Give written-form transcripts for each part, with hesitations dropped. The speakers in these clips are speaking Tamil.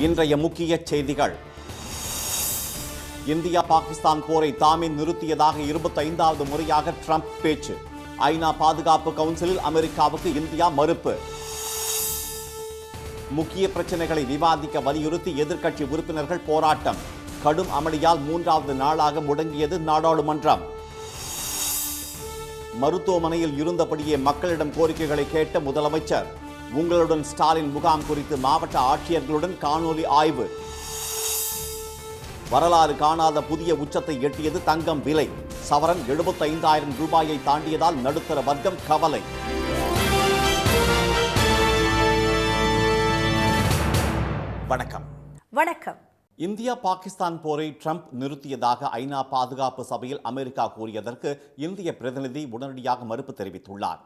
இன்றைய முக்கிய செய்திகள். இந்தியா பாகிஸ்தான் போரை தாமே நிறுத்தியதாக 25வது முறையாக ட்ரம்ப் பேச்சு. ஐநா பாதுகாப்பு கவுன்சிலில் அமெரிக்காவுக்கு இந்தியா மறுப்பு. முக்கிய பிரச்சனைகளை விவாதிக்க வலியுறுத்தி எதிர்க்கட்சி உறுப்பினர்கள் போராட்டம். கடும் அமளியால் 3வது நாளாக முடங்கியது நாடாளுமன்றம். மருத்துவமனையில் இருந்தபடியே மக்களிடம் கோரிக்கைகளை கேட்ட முதலமைச்சர். உங்களுடன் ஸ்டாலின் முகாம் குறித்து மாவட்ட ஆட்சியர்களுடன் காணொலி ஆய்வு. வரலாறு காணாத புதிய உச்சத்தை எட்டியது தங்கம் விலை. சவரன் 75,000 ரூபாயை தாண்டியதால் நடுத்தர வர்க்கம் கவலை. வணக்கம். வணக்கம். இந்தியா பாகிஸ்தான் போரை ட்ரம்ப் நிறுத்தியதாக ஐநா பாதுகாப்பு சபையில் அமெரிக்கா கூறியதற்கு இந்திய பிரதிநிதி உடனடியாக மறுப்பு தெரிவித்துள்ளார்.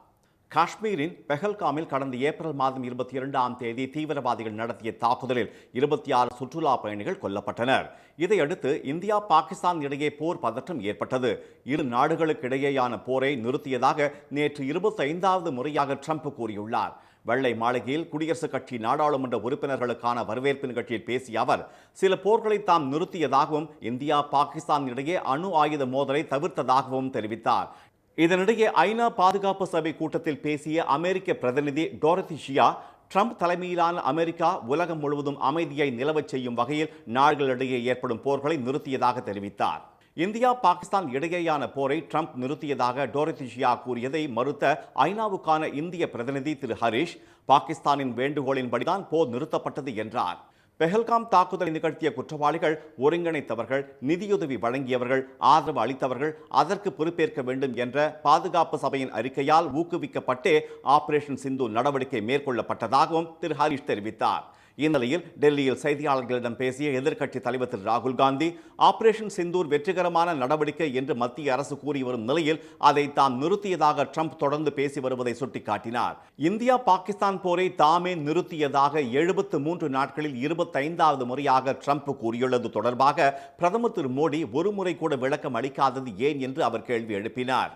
காஷ்மீரின் பெஹல்காமில் கடந்த ஏப்ரல் மாதம் 22ஆம் தேதி தீவிரவாதிகள் நடத்திய தாக்குதலில் 26 சுற்றுலா பயணிகள் கொல்லப்பட்டனர். இதையடுத்து இந்தியா பாகிஸ்தான் இடையே போர் பதற்றம் ஏற்பட்டது. இரு நாடுகளுக்கு இடையேயான போரை நிறுத்தியதாக நேற்று 25வது முறையாக ட்ரம்ப் கூறியுள்ளார். வெள்ளை மாளிகையில் குடியரசுக் கட்சி நாடாளுமன்ற உறுப்பினர்களுக்கான வரவேற்பு நிகழ்ச்சியில் பேசிய அவர், சில போர்களை தாம் நிறுத்தியதாகவும் இந்தியா பாகிஸ்தான் இடையே அணு ஆயுத மோதலை தவிர்த்ததாகவும் தெரிவித்தார். இதனிடையே ஐநா பாதுகாப்பு சபை கூட்டத்தில் பேசிய அமெரிக்க பிரதிநிதி டோரத்தி ஷியா, ட்ரம்ப் தலைமையிலான அமெரிக்கா உலகம் முழுவதும் அமைதியை நிலவச் செய்யும் வகையில் நாடுகளிடையே ஏற்படும் போர்களை நிறுத்தியதாக தெரிவித்தார். இந்தியா பாகிஸ்தான் இடையேயான போரை ட்ரம்ப் நிறுத்தியதாக டோரத்தி ஷியா கூறியதை மறுத்த ஐநாவுக்கான இந்திய பிரதிநிதி திரு ஹரிஷ், பாகிஸ்தானின் வேண்டுகோளின்படிதான் போர் நிறுத்தப்பட்டது என்றார். பெஹல்காம் தாக்குதலை நிகழ்த்திய குற்றவாளிகள் ஒருங்கிணைத்தவர்கள், நிதியுதவி வழங்கியவர்கள், ஆதரவு அளித்தவர்கள் அதற்கு பொறுப்பேற்க வேண்டும் என்ற பாதுகாப்பு சபையின் அறிக்கையால் ஊக்குவிக்கப்பட்டே ஆபரேஷன் சிந்தூர் நடவடிக்கை மேற்கொள்ளப்பட்டதாகவும் திரு ஹரிஷ் தெரிவித்தார். இந்நிலையில் டெல்லியில் செய்தியாளர்களிடம் பேசிய எதிர்க்கட்சி தலைவர் திரு ராகுல் காந்தி, ஆபரேஷன் சிந்தூர் வெற்றிகரமான நடவடிக்கை என்று மத்திய அரசு கூறி வரும் நிலையில் அதை தாம் நிறுத்தியதாக ட்ரம்ப் தொடர்ந்து பேசி வருவதை சுட்டிக்காட்டினார். இந்தியா பாகிஸ்தான் போரை தாமே நிறுத்தியதாக 73 நாட்களில் 25வது முறையாக ட்ரம்ப் கூறியுள்ளது தொடர்பாக பிரதமர் திரு மோடி ஒருமுறை கூட விளக்கம் அளிக்காதது ஏன் என்று அவர் கேள்வி எழுப்பினார்.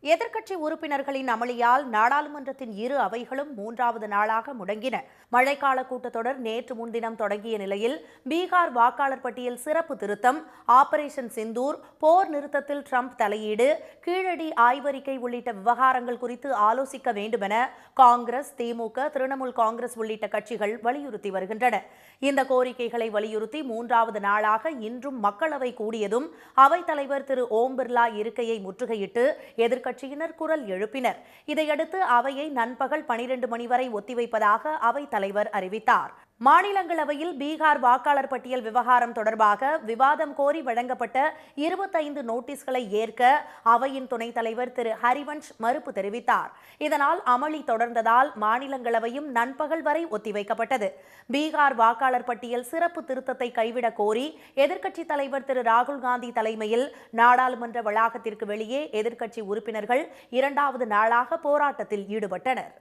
எதிர்க்கட்சி உறுப்பினர்களின் அமளியால் நாடாளுமன்றத்தின் இரு அவைகளும் 3வது நாளாக முடங்கின. மழைக்கால கூட்டத்தொடர் நேற்று முன்தினம் தொடங்கிய நிலையில் பீகார் வாக்காளர் பட்டியல் சிறப்பு திருத்தம், ஆபரேஷன் சிந்தூர், போர் நிறுத்தத்தில் ட்ரம்ப் தலையீடு, கீழடி ஆய்வறிக்கை உள்ளிட்ட விவகாரங்கள் குறித்து ஆலோசிக்க வேண்டுமென காங்கிரஸ், திமுக, திரிணாமுல் காங்கிரஸ் உள்ளிட்ட கட்சிகள் வலியுறுத்தி வருகின்றன. இந்த கோரிக்கைகளை வலியுறுத்தி 3வது நாளாக இன்றும் மக்களவை கூடியதும் அவைத்தலைவர் திரு ஓம் பிர்லா இருக்கையை முற்றுகையிட்டு எதிர்க்கட்சியினர் குரல் எழுப்பினர். இதையடுத்து அவையை நண்பகல் 12 மணி வரை ஒத்திவைப்பதாக அவைத்தலைவர் அறிவித்தார். மாநிலங்களவையில் பீகார் வாக்காளர் பட்டியல் விவகாரம் தொடர்பாக விவாதம் கோரி வழங்கப்பட்ட 25 நோட்டீஸ்களை ஏற்க அவையின் துணைத் தலைவர் திரு ஹரிவன்ஷ் மறுப்பு தெரிவித்தார். இதனால் அமளி தொடர்ந்ததால் மாநிலங்களவையும் நண்பகல் வரை ஒத்திவைக்கப்பட்டது. பீகார் வாக்காளர் பட்டியல் சிறப்பு திருத்தத்தை கைவிடக் கோரி எதிர்க்கட்சித் தலைவர் திரு ராகுல் காந்தி தலைமையில் நாடாளுமன்ற வளாகத்திற்கு வெளியே எதிர்க்கட்சி உறுப்பினர்கள் 2வது நாளாக போராட்டத்தில் ஈடுபட்டனர்.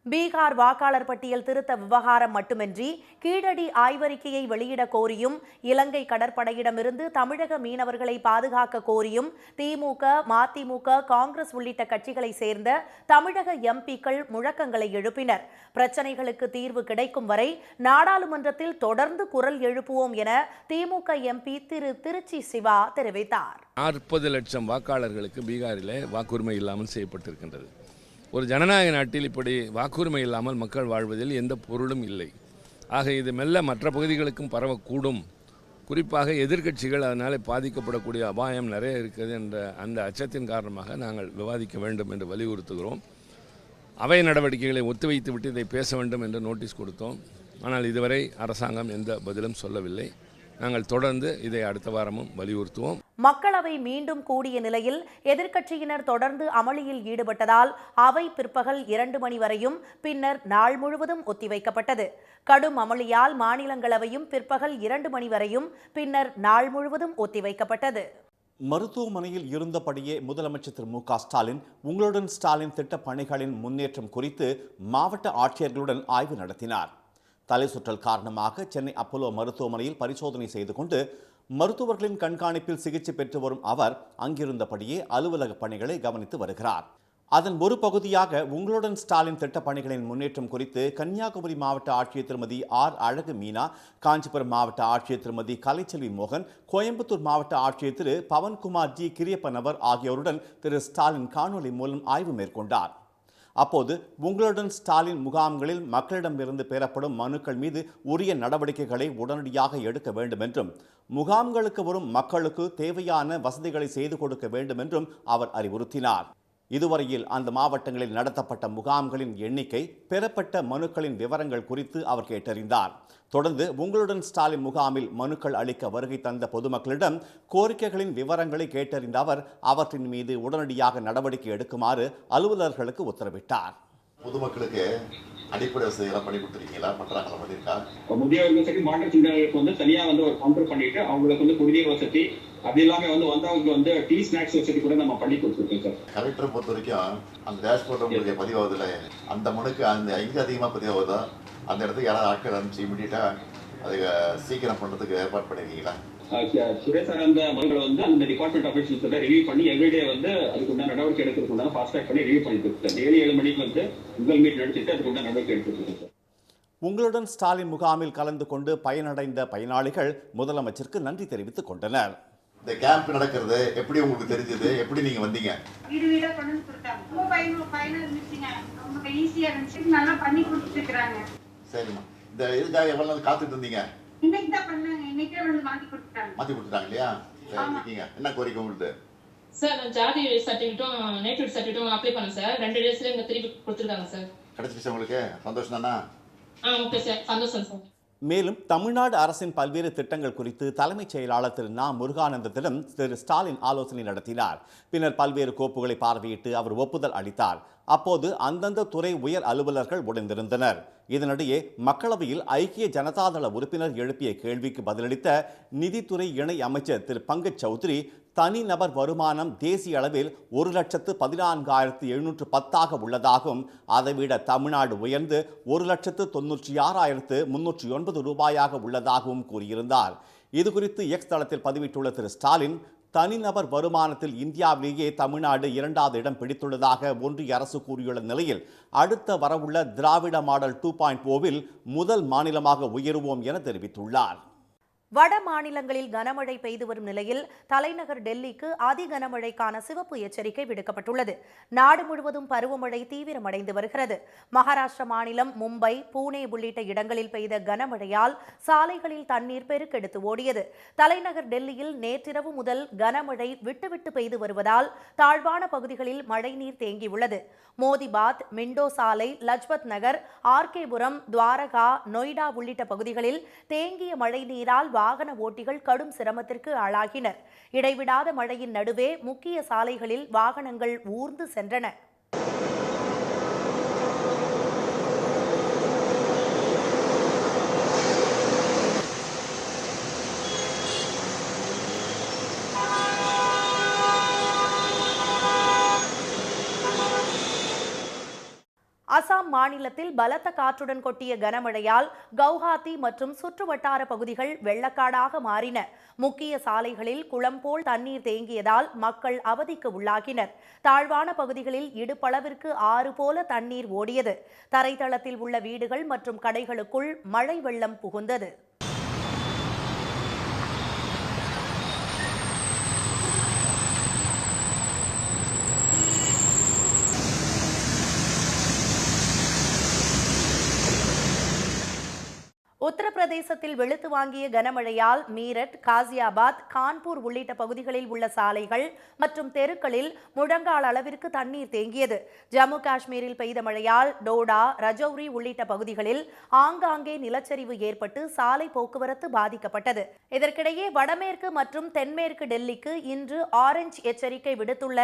பீகார் வாக்காளர் பட்டியல் திருத்த விவகாரம் மட்டுமின்றி கீழடி ஆய்வறிக்கையை வெளியிட கோரியும், இலங்கை கடற்படையிடமிருந்து தமிழக மீனவர்களை பாதுகாக்க கோரியும் திமுக, மதிமுக, காங்கிரஸ் உள்ளிட்ட கட்சிகளை சேர்ந்த தமிழக எம்பிக்கள் முழக்கங்களை எழுப்பினர். பிரச்சனைகளுக்கு தீர்வு கிடைக்கும் வரை நாடாளுமன்றத்தில் தொடர்ந்து குரல் எழுப்புவோம் என திமுக எம்பி திரு திருச்சி சிவா தெரிவித்தார். 40 லட்சம் வாக்காளர்களுக்கு பீகாரிலே வாக்குரிமை இல்லாமல் செய்யப்பட்டிருக்கின்றது. ஒரு ஜனநாயக நாட்டில் இப்படி வாக்குரிமை இல்லாமல் மக்கள் வாழ்வதில் எந்த பொருளும் இல்லை. ஆக இது மெல்ல மற்ற பகுதிகளுக்கும் பரவக்கூடும். குறிப்பாக எதிர்க்கட்சிகள் அதனால் பாதிக்கப்படக்கூடிய அபாயம் நிறைய இருக்குது என்ற அந்த அச்சத்தின் காரணமாக நாங்கள் விவாதிக்க வேண்டும் என்று வலியுறுத்துகிறோம். அவை நடவடிக்கைகளை ஒத்திவைத்து விட்டு இதை பேச வேண்டும் என்று நோட்டீஸ் கொடுத்தோம். ஆனால் இதுவரை அரசாங்கம் எந்த பதிலும் சொல்லவில்லை. நாங்கள் தொடர்ந்து இதை அடுத்த வாரமும் வலியுறுத்துவோம். மக்களவை மீண்டும் கூடிய நிலையில் எதிர்க்கட்சியினர் தொடர்ந்து அமளியில் ஈடுபட்டதால் அவை பிற்பகல் 2 மணி வரையும் பின்னர் நாள் முழுவதும் ஒத்திவைக்கப்பட்டது. கடும் அமளியால் மாநிலங்களவையும் பிற்பகல் 2 மணி வரையும் பின்னர் நாள் முழுவதும் ஒத்திவைக்கப்பட்டது. மருத்துவமனையில் இருந்தபடியே முதலமைச்சர் திரு மு க ஸ்டாலின் உங்களுடன் ஸ்டாலின் திட்டப் பணிகளின் முன்னேற்றம் குறித்து மாவட்ட ஆட்சியர்களுடன் ஆய்வு நடத்தினார். தலை சுற்றல் காரணமாக சென்னை அப்போலோ மருத்துவமனையில் பரிசோதனை செய்து கொண்டு மருத்துவர்களின் கண்காணிப்பில் சிகிச்சை பெற்று வரும் அவர் அங்கிருந்தபடியே அலுவலக பணிகளை கவனித்து வருகிறார். அதன் ஒரு பகுதியாக உங்களுடன் ஸ்டாலின் திட்டப் பணிகளின் முன்னேற்றம் குறித்து கன்னியாகுமரி மாவட்ட ஆட்சியர் திருமதி ஆர் அழகு மீனா, காஞ்சிபுரம் மாவட்ட ஆட்சியர் திருமதி கலைச்செல்வி மோகன், கோயம்புத்தூர் மாவட்ட ஆட்சியர் திரு பவன்குமார் ஜி கிரியப்பனவர் ஆகியோருடன் திரு ஸ்டாலின் காணொலி மூலம் ஆய்வு மேற்கொண்டார். அப்போது உங்களுடன் ஸ்டாலின் முகாம்களில் மக்களிடமிருந்து பெறப்படும் மனுக்கள் மீது உரிய நடவடிக்கைகளை உடனடியாக எடுக்க வேண்டும் என்றும் முகாம்களுக்கு வரும் மக்களுக்கு தேவையான வசதிகளை செய்து கொடுக்க வேண்டும் என்றும் அவர் அறிவுறுத்தினார். இதுவரையில் அந்த மாவட்டங்களில் நடத்தப்பட்ட முகாம்களின் எண்ணிக்கை, பெறப்பட்ட மனுக்களின் விவரங்கள் குறித்து அவர் கேட்டறிந்தார். தொடர்ந்து உங்களுடன் ஸ்டாலின் முகாமில் மனுக்கள் அளிக்க வருகை தந்த பொதுமக்களிடம் கோரிக்கைகளின் விவரங்களை கேட்டறிந்த அவர் அவற்றின் மீது உடனடியாக நடவடிக்கை எடுக்குமாறு அலுவலர்களுக்கு உத்தரவிட்டார். பொதுமக்களுக்கு அடிப்படை வசதிகளாக பண்ணி கொடுத்துருக்கீங்களா? பண்றாங்களா? பண்ணியிருக்கா? முதியோர்கள் சரி மாற்றுத்திறனாளிகளுக்கு தனியா ஒரு கவுண்டர் பண்ணிட்டு அவங்களுக்கு குடிநீர் வசதி அது எல்லாமே வந்தவங்களுக்கு டீ ஸ்நாக்ஸ் வசதி கூட நம்ம பண்ணி கொடுத்துருக்கோம் சார். கலெக்டரை பொறுத்த வரைக்கும் அந்த டேஷ்போர்ட் உங்களுக்கு பதிவாகுதுல, அந்த மனுக்கு அந்த எங்கே அதிகமாக பதிவாகுதோ அந்த இடத்துக்கு யாராவது ஆட்கள் அனுப்பிச்சு இமீடியட்டா அதை சீக்கிரம் பண்றதுக்கு ஏற்பாடு பண்ணிருக்கீங்களா? சுரேஷ் சார் அந்த மனுக்களை அந்த டிபார்ட்மெண்ட் ஆஃபீஸர்ஸ் ரிவ்யூ பண்ணி எவ்ரிடே அதுக்கு உண்டான நடவடிக்கை எடுக்கிறதுக்கு ஃபாஸ்ட் ட்ராக் பண்ணி ரிவ்யூ பண்ணிட்டு இருக்கோம். டெய்லி 7 மணிக்கு கூகுள் மீட் நடத்திட்டு அதுக்கு உண்டான நடவடிக்கை எடுத்துருக்கோம் சார். உங்களுடன் ஸ்டாலின் முகாமில் கலந்து கொண்டு பயனடைந்த பயனாளிகள் முதலமைச்சருக்கு நன்றி தெரிவித்துக் கொண்டனர். இந்த கேம்ப் நடக்கிறது எப்படி உங்களுக்கு தெரிஞ்சது? எப்படி நீங்க வந்தீங்க? வீடு வீடா கொண்டு வந்து கொடுத்தாங்க. ரொம்ப பயனா இருந்துச்சுங்க. ரொம்ப ஈஸியா இருந்துச்சு. நல்லா பண்ணி கொடுத்துருக்காங்க. சரிம்மா. இந்த இதுக்காக எவ்வளவு நாள் காத்துட்டு இருந்தீங்க? இன்னைக்கு தான் பண்ணாங்க. இன்னைக்கே வந்து மாத்தி கொடுத்துட்டாங்க. மாத்தி கொடுத்துட்டாங்க இல்லையா? சரி, இருக்கீங்க. என்ன கோரிக்கை உங்களுக்கு? சார் நான் ஜாதி சர்டிஃபிகேட்டும் நேட்டிவ் சர்டிஃபிகேட்டும் அப்ளை பண்ணேன் சார். 2 டேஸ்ல எங்க திருப்பி கொடுத்துருக்காங்க சார். கிடைச்சிச்சு உங்களுக்கு? சந்தோஷம் தானா? ஓகே சார், சந்தோஷம் சார். மேலும் தமிழ்நாடு அரசின் பல்வேறு திட்டங்கள் குறித்து தலைமைச் செயலாளர் திரு நா. முருகானந்தத்திடம் திரு ஸ்டாலின் ஆலோசனை நடத்தினார். பின்னர் பல்வேறு கோப்புகளை பார்வையிட்டு அவர் ஒப்புதல் அளித்தார். அப்போது அந்தந்த துறை உயர் அலுவலர்கள் உடனிருந்தனர். இதனிடையே மக்களவையில் ஐக்கிய ஜனதாதள உறுப்பினர் எழுப்பிய கேள்விக்கு பதிலளித்த நிதித்துறை இணை அமைச்சர் திரு பங்கஜ் சௌத்ரி, தனிநபர் வருமானம் தேசிய அளவில் 1,14,710 உள்ளதாகவும் அதைவிட தமிழ்நாடு உயர்ந்து 1,96,309 ரூபாயாக உள்ளதாகவும் கூறியிருந்தார். இதுகுறித்து எக்ஸ் தளத்தில் பதிவிட்டுள்ள திரு ஸ்டாலின், தனிநபர் வருமானத்தில் இந்தியாவிலேயே தமிழ்நாடு 2வது இடம் பிடித்துள்ளதாக ஒன்றிய அரசு கூறியுள்ள நிலையில் அடுத்த வரவுள்ள திராவிட மாடல் 2.0வில் முதல் மாநிலமாக உயருவோம் என தெரிவித்துள்ளார். வட மாநிலங்களில் கனமழை பெய்து வரும் நிலையில் தலைநகர் டெல்லிக்கு அதி கனமழைக்கான சிவப்பு எச்சரிக்கை விடுக்கப்பட்டுள்ளது. நாடு முழுவதும் பருவமழை தீவிரமடைந்து வருகிறது. மகாராஷ்டிர மாநிலம் மும்பை, பூனே உள்ளிட்ட இடங்களில் பெய்த கனமழையால் சாலைகளில் தண்ணீர் பெருக்கெடுத்து ஓடியது. தலைநகர் டெல்லியில் நேற்றிரவு முதல் கனமழை விட்டுவிட்டு பெய்து வருவதால் தாழ்வான பகுதிகளில் மழைநீர் தேங்கியுள்ளது. மோதிபாத், மிண்டோ சாலை, லஜ்பத் நகர், ஆர்கேபுரம், துவாரகா, நொய்டா உள்ளிட்ட பகுதிகளில் தேங்கிய மழை நீரால் வாகன ஓட்டிகள் கடும் சிரமத்திற்கு ஆளாகினர். இடைவிடாத மழையின் நடுவே முக்கிய சாலைகளில் வாகனங்கள் ஊர்ந்து சென்றன. அசாம் மாநிலத்தில் பலத்த காற்றுடன் கொட்டிய கனமழையால் கவுஹாத்தி மற்றும் சுற்றுவட்டார பகுதிகள் வெள்ளக்காடாக மாறின. முக்கிய சாலைகளில் குளம் போல் தண்ணீர் தேங்கியதால் மக்கள் அவதிக்கு உள்ளாகினர். தாழ்வான பகுதிகளில் இடுப்பளவிற்கு ஆறு போல தண்ணீர் ஓடியது. தரைத்தளத்தில் உள்ள வீடுகள் மற்றும் கடைகளுக்குள் மழை வெள்ளம் புகுந்தது. உத்தரப்பிரதேசத்தில் வெளுத்து வாங்கிய கனமழையால் மீரட், காசியாபாத், கான்பூர் உள்ளிட்ட பகுதிகளில் உள்ள சாலைகள் மற்றும் தெருக்களில் முழங்கால் அளவிற்கு தண்ணீர் தேங்கியது. ஜம்மு காஷ்மீரில் பெய்த மழையால் டோடா, ரஜௌரி உள்ளிட்ட பகுதிகளில் ஆங்காங்கே நிலச்சரிவு ஏற்பட்டு சாலை போக்குவரத்து பாதிக்கப்பட்டது. இதற்கிடையே வடமேற்கு மற்றும் தென்மேற்கு டெல்லிக்கு இன்று ஆரஞ்ச் எச்சரிக்கை விடுத்துள்ள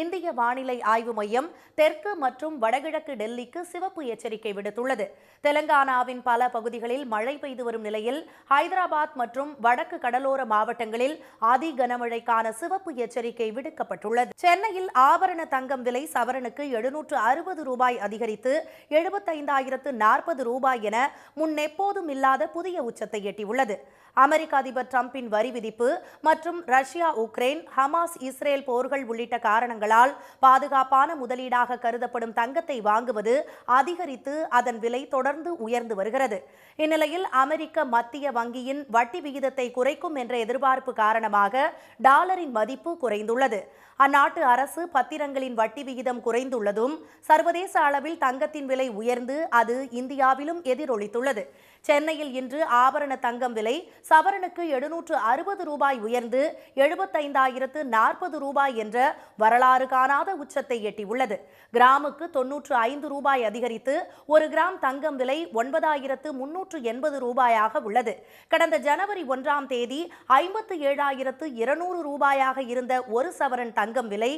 இந்திய வானிலை ஆய்வு மையம் தெற்கு மற்றும் வடகிழக்கு டெல்லிக்கு சிவப்பு எச்சரிக்கை விடுத்துள்ளது. தெலங்கானாவின் பல பகுதிகளில் மழை பெய்து வரும் நிலையில் ஹைதராபாத் மற்றும் வடக்கு கடலோர மாவட்டங்களில் அதி கனமழைக்கான சிவப்பு எச்சரிக்கை விடுக்கப்பட்டுள்ளது. சென்னையில் ஆபரண தங்கம் விலை சவரனுக்கு 760 ரூபாய் அதிகரித்து 75,040 ரூபாய் என முன்னெப்போதும் இல்லாத புதிய உச்சத்தை எட்டியுள்ளது. அமெரிக்க அதிபர் டிரம்பின் வரி விதிப்பு மற்றும் ரஷ்யா உக்ரைன் ஹமாஸ் இஸ்ரேல் போர்கள் உள்ளிட்ட காரணங்களால் பாதுகாப்பான முதலீடாக கருதப்படும் தங்கத்தை வாங்குவது அதிகரித்து அதன் விலை தொடர்ந்து உயர்ந்து வருகிறது. இந்நிலையில் அமெரிக்க மத்திய வங்கியின் வட்டி விகிதத்தை குறைக்கும் என்ற எதிர்பார்ப்பு காரணமாக டாலரின் மதிப்பு குறைந்துள்ளது. அந்நாட்டு அரசு பத்திரங்களின் வட்டி விகிதம் குறைந்துள்ளதும் சர்வதேச அளவில் தங்கத்தின் விலை உயர்ந்து அது இந்தியாவிலும் எதிரொலித்துள்ளது. சென்னையில் இன்று ஆபரண தங்கம் விலை சவரனுக்கு 760 ரூபாய் உயர்ந்து 75,040 ரூபாய் என்ற வரலாறு காணாத உச்சத்தை எட்டியுள்ளது. கிராமுக்கு 95 ரூபாய் அதிகரித்து 1 கிராம் தங்கம் விலை 9,380 ரூபாயாக உள்ளது. கடந்த ஜனவரி 1ஆம் தேதி 57,200 ரூபாயாக இருந்த ஒரு சவரன் தங்கம் விலை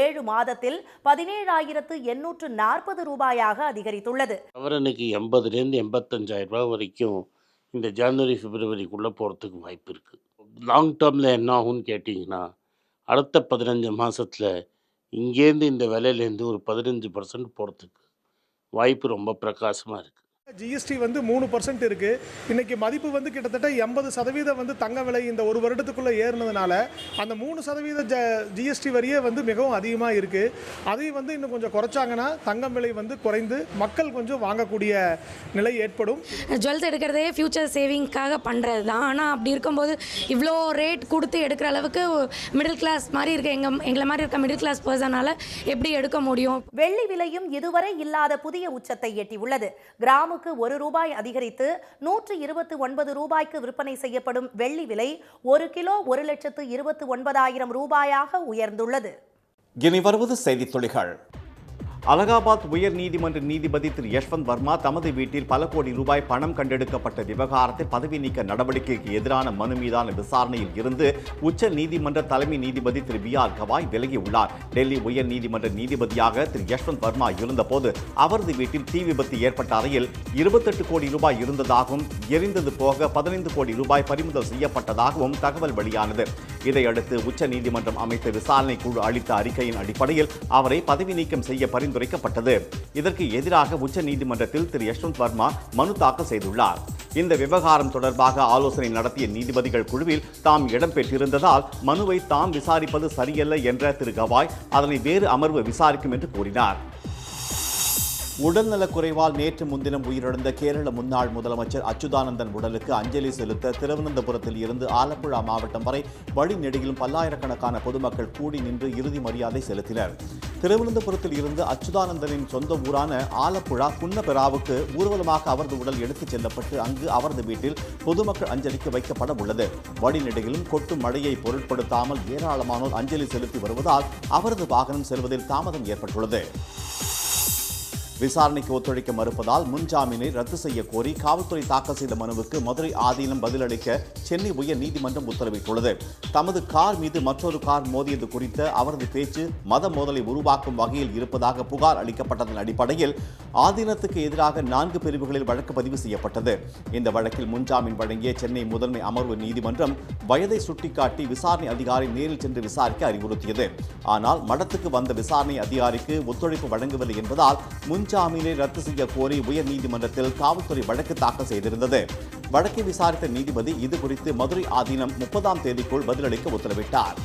7 மாதத்தில் 17,840 ரூபாயாக அதிகரித்துள்ளது. சவரனுக்கு 80,000 85,000 ரூபாய் வரைக்கும் இந்த ஜனவரி பிப்ரவரிக்குள்ளே போகிறதுக்கு வாய்ப்பு இருக்குது. லாங் டேர்மில் என்ன ஆகும்னு கேட்டிங்கன்னா, அடுத்த 15 மாதத்தில் இங்கேருந்து இந்த விலையிலேருந்து ஒரு 15% போகிறதுக்கு வாய்ப்பு ரொம்ப பிரகாசமாக இருக்குது. ஜிஎஸ்டி 3% இருக்குது. இன்றைக்கி மதிப்பு கிட்டத்தட்ட 80% தங்க விலை இந்த ஒரு வருடத்துக்குள்ளே ஏறினதுனால அந்த 3% ஜிஎஸ்டி வரியே மிகவும் அதிகமாக இருக்குது. அதையும் இன்னும் கொஞ்சம் குறைச்சாங்கன்னா தங்கம் விலை குறைந்து மக்கள் கொஞ்சம் வாங்கக்கூடிய நிலை ஏற்படும். ஜுவல்ஸ் எடுக்கிறதே ஃபியூச்சர் சேவிங்காக பண்ணுறது தான். ஆனால் அப்படி இருக்கும்போது இவ்வளோ ரேட் கொடுத்து எடுக்கிற அளவுக்கு மிடில் கிளாஸ் மாதிரி இருக்க எங்களை மாதிரி இருக்க மிடில் கிளாஸ் பர்சனால் எப்படி எடுக்க முடியும்? வெள்ளி விலையும் இதுவரை இல்லாத புதிய உச்சத்தை எட்டியுள்ளது. கிராம 1 ரூபாய் அதிகரித்து 129 ரூபாய்க்கு விற்பனை செய்யப்படும் வெள்ளி விலை 1 கிலோ 1,29,000 ரூபாயாக உயர்ந்துள்ளது. இனி வருவது செய்தித் துளிகள். அலகாபாத் உயர் நீதிமன்ற நீதிபதி திரு யஷ்வந்த் வர்மா தமது வீட்டில் பல கோடி ரூபாய் பணம் கண்டெடுக்கப்பட்ட விவகாரத்தை பதவி நீக்க நடவடிக்கைக்கு எதிரான மனு மீதான விசாரணையில் இருந்து உச்ச நீதிமன்ற தலைமை நீதிபதி திரு B.R. கவாய் விலகியுள்ளார். டெல்லி உயர் நீதிமன்ற நீதிபதியாக திரு யஷ்வந்த் வர்மா இருந்தபோது அவரது வீட்டில் தீ விபத்து ஏற்பட்ட அறையில் 28 கோடி ரூபாய் இருந்ததாகவும் எரிந்தது போக 15 கோடி ரூபாய் பறிமுதல் செய்யப்பட்டதாகவும் தகவல் வெளியானது. இதையடுத்து உச்ச நீதிமன்றம் அமைத்த விசாரணை குழு அளித்த அறிக்கையின் அடிப்படையில் அவரை பதவி நீக்கம் செய்ய பரிந்துரைக்கப்பட்டது. இதற்கு எதிராக உச்ச நீதிமன்றத்தில் திரு யஷ்வந்த் வர்மா மனு தாக்கல் செய்துள்ளார். இந்த விவகாரம் தொடர்பாக ஆலோசனை நடத்திய நீதிபதிகள் குழுவில் தாம் இடம்பெற்றிருந்ததால் மனுவை தாம் விசாரிப்பது சரியல்ல என்ற திரு கவாய் அதனை வேறு அமர்வு விசாரிக்கும் என்று கூறினார். உடல்நலக் குறைவால் நேற்று முன்தினம் உயிரிழந்த கேரள முன்னாள் முதலமைச்சர் அச்சுதானந்தன் உடலுக்கு அஞ்சலி செலுத்த திருவனந்தபுரத்தில் இருந்து ஆலப்புழா மாவட்டம் வரை வழிநெடுகிலும் பல்லாயிரக்கணக்கான பொதுமக்கள் கூடி நின்று இறுதி மரியாதை செலுத்தினர். திருவனந்தபுரத்தில் இருந்து அச்சுதானந்தனின் சொந்த ஊரான ஆலப்புழா குன்னபெராவுக்கு ஊர்வலமாக அவரது உடல் எடுத்துச் செல்லப்பட்டு அங்கு அவரது வீட்டில் பொதுமக்கள் அஞ்சலிக்கு வைக்கப்பட உள்ளது. வழிநெடுகிலும் கொட்டும் மழையை பொருட்படுத்தாமல் ஏராளமானோர் அஞ்சலி செலுத்தி வருவதால் அவரது வாகனம் செல்வதில் தாமதம் ஏற்பட்டுள்ளது. விசாரணைக்கு ஒத்துழைக்க மறுப்பதால் முன்ஜாமீனை ரத்து செய்ய கோரி காவல்துறை தாக்கல் செய்த மனுவுக்கு மதுரை ஆதீனம் பதிலளிக்க சென்னை உயர் நீதிமன்றம் உத்தரவிட்டுள்ளது. தமது கார் மீது மற்றொரு கார் மோதியது குறித்த அவரது பேச்சு மத மோதலை உருவாக்கும் வகையில் இருப்பதாக புகார் அளிக்கப்பட்டதன் அடிப்படையில் ஆதீனத்துக்கு எதிராக 4 பிரிவுகளில் வழக்கு பதிவு செய்யப்பட்டது. இந்த வழக்கில் முன்ஜாமீன் வழங்கிய சென்னை முதன்மை அமர்வு நீதிமன்றம் வயதை சுட்டிக்காட்டி விசாரணை அதிகாரி நேரில் சென்று விசாரிக்க அறிவுறுத்தியது. ஆனால் மடத்துக்கு வந்த விசாரணை அதிகாரிக்கு ஒத்துழைப்பு வழங்கவில்லை என்பதால் முன்ஜாமீனை ரத்து செய்ய கோரி உயர் நீதிமன்றத்தில் காவல்துறை வழக்கு தாக்கல் செய்திருந்தது. வழக்கை விசாரித்த நீதிபதி இது குறித்து மதுரை ஆதீனம் 30ஆம் தேதிக்குள் பதிலளிக்க உத்தரவிட்டார்.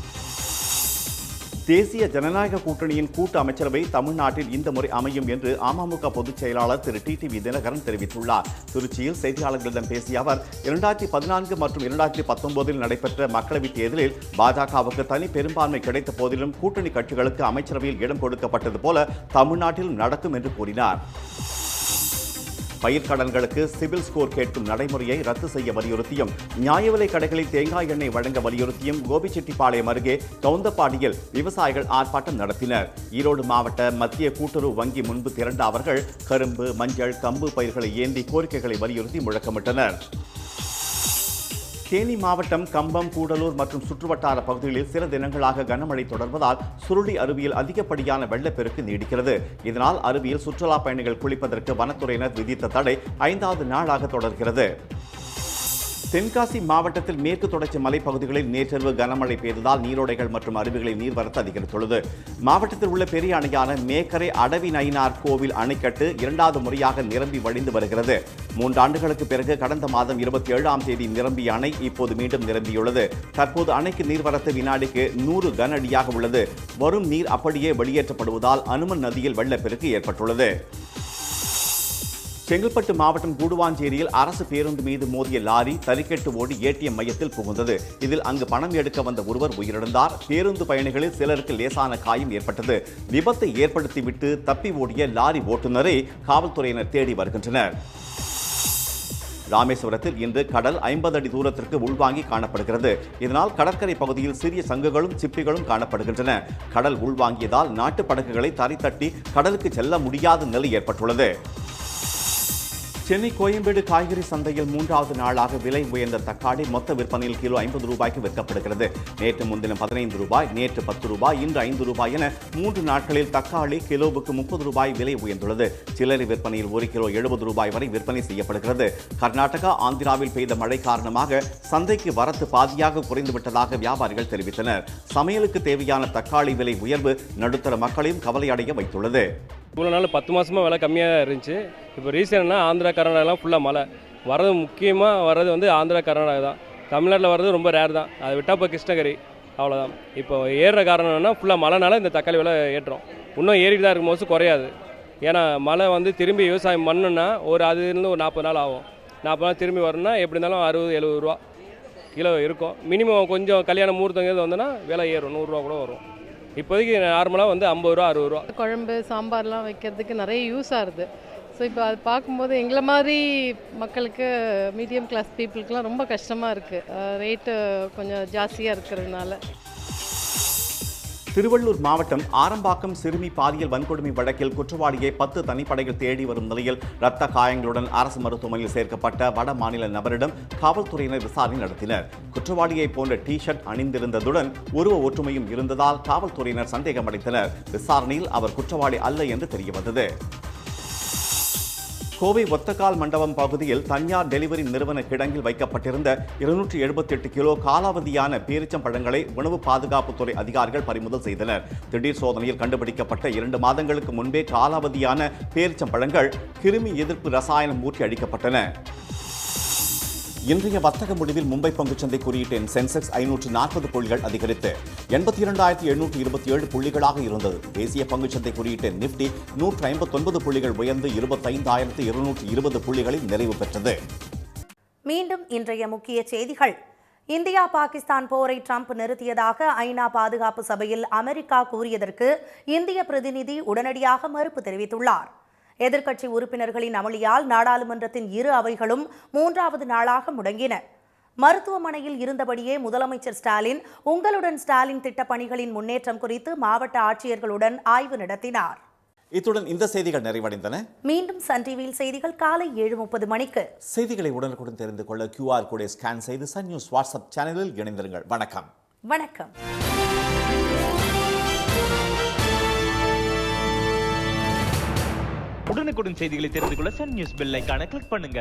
தேசிய ஜனநாயக கூட்டணியின் கூட்டு அமைச்சரவை தமிழ்நாட்டில் இந்த முறை அமையும் என்று அமமுக பொதுச் செயலாளர் திரு டிடிவி தினகரன் தெரிவித்துள்ளார். திருச்சியில் செய்தியாளர்களிடம் பேசிய அவர் 2014 மற்றும் 2019 நடைபெற்ற மக்களவைத் தேர்தலில் பாஜகவுக்கு தனி பெரும்பான்மை கிடைத்த போதிலும் கூட்டணி கட்சிகளுக்கு அமைச்சரவையில் இடம் கொடுக்கப்பட்டது போல தமிழ்நாட்டிலும் நடக்கும் என்று கூறினார். பயிர்க்கடன்களுக்கு சிவில் ஸ்கோர் கேட்கும் நடைமுறையை ரத்து செய்ய வலியுறுத்தியும் நியாய விலைக் கடைகளில் தேங்காய் எண்ணெய் வழங்க வலியுறுத்தியும் கோபிச்செட்டிப்பாளையம் அருகே கவுந்தப்பாடியில் விவசாயிகள் ஆர்ப்பாட்டம் நடத்தினர். ஈரோடு மாவட்ட மத்திய கூட்டுறவு வங்கி முன்பு திரண்ட அவர்கள் கரும்பு, மஞ்சள், கம்பு பயிர்களை ஏந்தி கோரிக்கைகளை வலியுறுத்தி முழக்கமிட்டனர். தேனி மாவட்டம் கம்பம், கூடலூர் மற்றும் சுற்றுவட்டார பகுதிகளில் சில தினங்களாக கனமழை தொடர்வதால் சுருளி அருவியில் அதிகப்படியான வெள்ளப்பெருக்கு நீடிக்கிறது. இதனால் அருவியில் சுற்றுலா பயணிகள் குளிப்பதற்கு வனத்துறையினர் விதித்த தடை 5வது நாளாக தொடர்கிறது. தென்காசி மாவட்டத்தில் மேற்கு தொடர்ச்சி மலைப்பகுதிகளில் நேற்றிரவு கனமழை பெய்ததால் நீரோடைகள் மற்றும் அருவிகளில் நீர்வரத்து அதிகரித்துள்ளது. மாவட்டத்தில் உள்ள பெரிய அணையான மேக்கரை அடவி நயினார் கோவில் அணைக்கட்டு இரண்டாவது முறையாக நிரம்பி வழிந்து வருகிறது. 3 ஆண்டுகளுக்கு பிறகு கடந்த மாதம் 27ஆம் தேதி நிரம்பிய அணை இப்போது மீண்டும் நிரம்பியுள்ளது. தற்போது அணைக்கு நீர்வரத்து வினாடிக்கு 100 கன அடியாக உள்ளது. வரும் நீர் அப்படியே வெளியேற்றப்படுவதால் அனுமன் நதியில் வெள்ளப்பெருக்கு ஏற்பட்டுள்ளது. செங்கல்பட்டு மாவட்டம் கூடுவாஞ்சேரியில் அரசு பேருந்து மீது மோதிய லாரி தறிக்கெட்டு ஓடி ஏடிஎம் மையத்தில் புகுந்தது. இதில் அங்கு பணம் எடுக்க வந்த ஒருவர் உயிரிழந்தார். பேருந்து பயணிகளில் சிலருக்கு லேசான காயம் ஏற்பட்டது. விபத்தை ஏற்படுத்திவிட்டு தப்பி ஓடிய லாரி ஓட்டுநரை காவல்துறையினர் தேடி வருகின்றனர். ராமேஸ்வரத்தில் இன்று கடல் 50 அடி தூரத்திற்கு உள்வாங்கி காணப்படுகிறது. இதனால் கடற்கரை பகுதியில் சிறிய சங்குகளும் சிப்பிகளும் காணப்படுகின்றன. கடல் உள்வாங்கியதால் நாட்டு படகுகளை தரை தட்டி கடலுக்கு செல்ல முடியாத நிலை ஏற்பட்டுள்ளது. சென்னை கோயம்பேடு காய்கறி சந்தையில் 3வது நாளாக விலை உயர்ந்த தக்காளி மொத்த விற்பனையில் கிலோ 50 ரூபாய்க்கு விற்கப்படுகிறது. நேற்று முன்தினம் 15 ரூபாய், நேற்று 10 ரூபாய், இன்று 5 ரூபாய் என 3 நாட்களில் தக்காளி கிலோவுக்கு 30 ரூபாய் விலை உயர்ந்துள்ளது. சில்லறை விற்பனையில் 1 கிலோ 70 ரூபாய் வரை விற்பனை செய்யப்படுகிறது. கர்நாடகா, ஆந்திராவில் பெய்த மழை காரணமாக சந்தைக்கு வரத்து பாதியாக குறைந்துவிட்டதாக வியாபாரிகள் தெரிவித்தனர். சமையலுக்கு தேவையான தக்காளி விலை உயர்வு நடுத்தர மக்களையும் கவலையடைய வைத்துள்ளது. இவ்வளோ நாள் 10 மாதமாக விலை கம்மியாக இருந்துச்சு. இப்போ ரீசன்னா ஆந்திரா கர்நாடகாலாம் ஃபுல்லாக மழை வர்றது, முக்கியமாக வர்றது வந்து ஆந்திரா கர்நாடகா தான். தமிழ்நாட்டில் வர்றது ரொம்ப ரேர் தான். அதை விட்டால் இப்போ கிருஷ்ணகிரி அவ்வளோதான். இப்போ ஏறுற காரணம் என்னன்னா ஃபுல்லாக மழைனால இந்த தக்காளி விலை ஏற்றம் இன்னும் ஏறிட்டு தான் இருக்கும்போது குறையாது. ஏன்னா மழை வந்து திரும்பி விவசாயம் பண்ணுன்னா அதுலேருந்து ஒரு 40 நாள் ஆகும். 40 நாள் திரும்பி வரணும்னா எப்படி இருந்தாலும் 60-70 ரூபா கிலோ இருக்கும். மினிமம் கொஞ்சம் கல்யாண முகூர்த்தங்கிறது வந்தோன்னா விலை ஏறும், 100 ரூபா கூட வரும். இப்போதைக்கு நார்மலாக வந்து 50 ரூபா 60 ரூபா. குழம்பு சாம்பார்லாம் வைக்கிறதுக்கு நிறைய யூஸ் ஆகுது. ஸோ இப்போ அது பார்க்கும்போது எங்களை மாதிரி மக்களுக்கு, மீடியம் கிளாஸ் பீப்புளுக்குலாம் ரொம்ப கஷ்டமாக இருக்குது. ரேட்டு கொஞ்சம் ஜாஸ்தியாக இருக்கிறதுனால. திருவள்ளூர் மாவட்டம் ஆரம்பாக்கம் சிறுமி பாலியல் வன்கொடுமை வழக்கில் குற்றவாளியை 10 தனிப்படைகள் தேடி வரும் நிலையில் இரத்த காயங்களுடன் அரசு மருத்துவமனையில் சேர்க்கப்பட்ட வட மாநில நபரிடம் காவல்துறையினர் விசாரணை நடத்தினர். குற்றவாளியை போன்ற டி-ஷர்ட் அணிந்திருந்ததுடன் உருவ ஒற்றுமையும் இருந்ததால் காவல்துறையினர் சந்தேகமடைந்தனர். விசாரணையில் அவர் குற்றவாளி அல்ல என்று தெரியவந்தது. கோவை ஒத்தக்கால் மண்டபம் பகுதியில் தனியார் டெலிவரி நிறுவன கிடங்கில் வைக்கப்பட்டிருந்த 278 கிலோ காலாவதியான பேரிச்சம்பழங்களை உணவு பாதுகாப்புத்துறை அதிகாரிகள் பறிமுதல் செய்தனர். திடீர் சோதனையில் கண்டுபிடிக்கப்பட்ட 2 மாதங்களுக்கு முன்பே காலாவதியான பேரிச்சம்பழங்கள் கிருமி எதிர்ப்பு ரசாயனம் ஊற்றி அளிக்கப்பட்டன. இன்றைய வர்த்தக முடிவில் மும்பை பங்குச்சந்தை குறியீட்டின் சென்செக்ஸ் 540 புள்ளிகள் அதிகரித்து 82,727 புள்ளிகளாக இருந்தது. தேசிய பங்குச்சந்தை குறியீட்டின் நிப்டி 159 புள்ளிகள் உயர்ந்து 25,220 புள்ளிகளில் நிறைவு பெற்றது. மீண்டும் இன்றைய முக்கிய செய்திகள். இந்தியா பாகிஸ்தான் போரை ட்ரம்ப் நிறுத்தியதாக ஐநா பாதுகாப்பு சபையில் அமெரிக்கா கூறியதற்கு இந்திய பிரதிநிதி உடனடியாக மறுப்பு தெரிவித்துள்ளார். எதிர்க்கட்சி உறுப்பினர்களின் அமளியால் நாடாளுமன்றத்தின் 2 அவைகளும் 3வது நாளாக முடங்கின. மருத்துவமனையில் இருந்தபடியே முதலமைச்சர் ஸ்டாலின் உங்களுடன் ஸ்டாலின் திட்ட பணிகளின் முன்னேற்றம் குறித்து மாவட்ட ஆட்சியர்களுடன் ஆய்வு நடத்தினார். இத்துடன் இந்த செய்திகள் நிறைவடைந்தன. மீண்டும் சன் டிவியில் செய்திகள் காலை 7:30 மணிக்கு. செய்திகளை உடனுக்குடன் தெரிந்து கொள்ள QR கோடை ஸ்கேன் செய்து சன் நியூஸ் வாட்ஸ்அப் சேனலில் இணைந்திருங்கள். வணக்கம். வணக்கம். உடனுக்குடன் செய்திகளை தெரிந்து கொள்ள சன் நியூஸ் பெல் ஐகானை கிளிக் பண்ணுங்க.